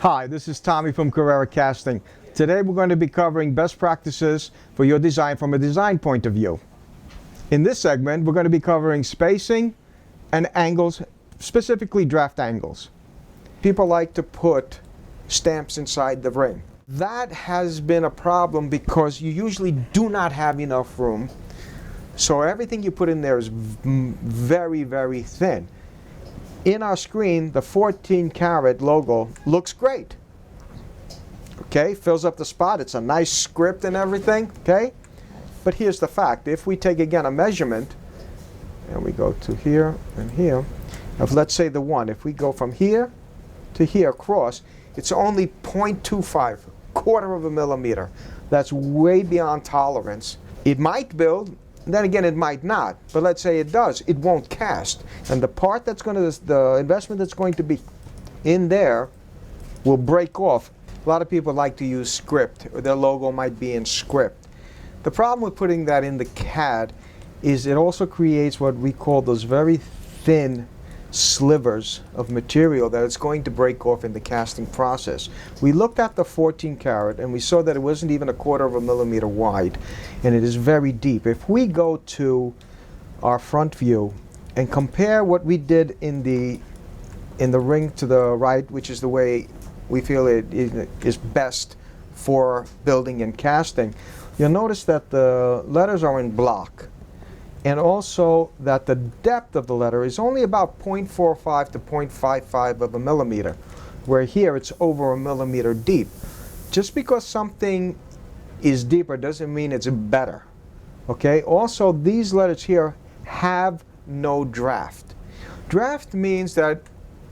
Hi, this is Tommy from Carrera Casting. Today we're going to be covering best practices for your design from a design point of view. In this segment, we're going to be covering spacing and angles, specifically draft angles. People like to put stamps inside the ring. That has been a problem because you usually do not have enough room, so everything you put in there is very, very thin. In our screen, the 14 karat logo looks great. Okay, fills up the spot. It's a nice script and everything. Okay, but here's the fact. If we take again a measurement, and we go to here and here, of let's say the 1, if we go from here to here across, it's only 0.25, quarter of a millimeter. That's way beyond tolerance. It might build. Then again, it might not, but let's say it does, it won't cast. And the part that's going to, the investment that's going to be in there will break off. A lot of people like to use script, or their logo might be in script. The problem with putting that in the CAD is it also creates what we call those very thin slivers of material that it's going to break off in the casting process. We looked at the 14 karat and we saw that it wasn't even a quarter of a millimeter wide, and it is very deep. If we go to our front view and compare what we did in the ring to the right, which is the way we feel it is best for building and casting, you'll notice that the letters are in block. And also that the depth of the letter is only about 0.45 to 0.55 of a millimeter, where here it's over a millimeter deep. Just because something is deeper doesn't mean it's better. Okay? Also, these letters here have no draft. Draft means that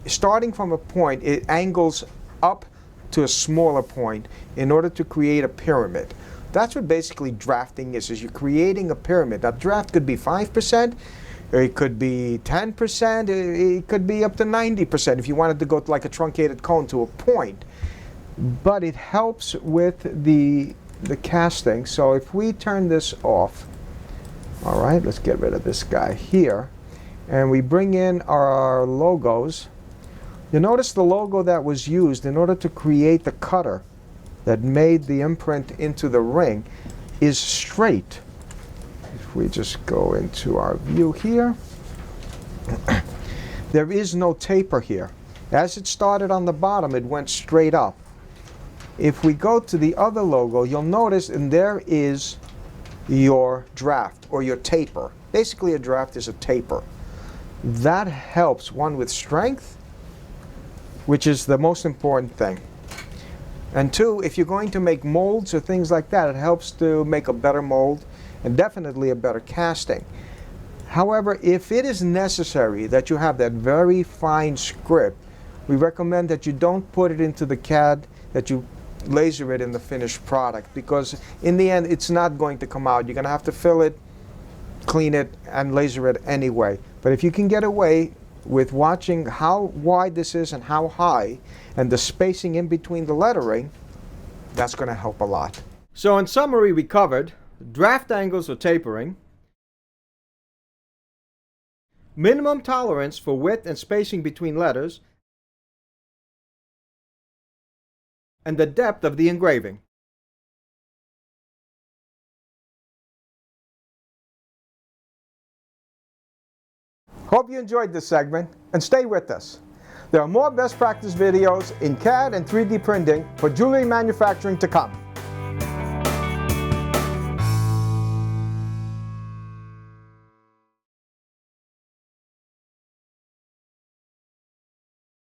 starting from a point, it angles up to a smaller point in order to create a pyramid. That's what basically drafting is you're creating a pyramid. That draft could be 5%, or it could be 10%, it could be up to 90% if you wanted to go to like a truncated cone to a point. But it helps with the casting. So if we turn this off, all right, let's get rid of this guy here, and we bring in our logos, you'll notice the logo that was used in order to create the cutter that made the imprint into the ring is straight. If we just go into our view here, there is no taper here. As it started on the bottom, it went straight up. If we go to the other logo, you'll notice, and there is your draft or your taper. Basically, a draft is a taper. That helps, one, with strength, which is the most important thing. And two, if you're going to make molds or things like that, it helps to make a better mold and definitely a better casting. However, if it is necessary that you have that very fine script, we recommend that you don't put it into the CAD, that you laser it in the finished product, because in the end it's not going to come out. You're going to have to fill it, clean it, and laser it anyway. But if you can get away with watching how wide this is and how high, and the spacing in between the lettering, that's going to help a lot. So in summary, we covered draft angles or tapering, minimum tolerance for width and spacing between letters, and the depth of the engraving. Hope you enjoyed this segment, and stay with us. There are more best practice videos in CAD and 3D printing for jewelry manufacturing to come.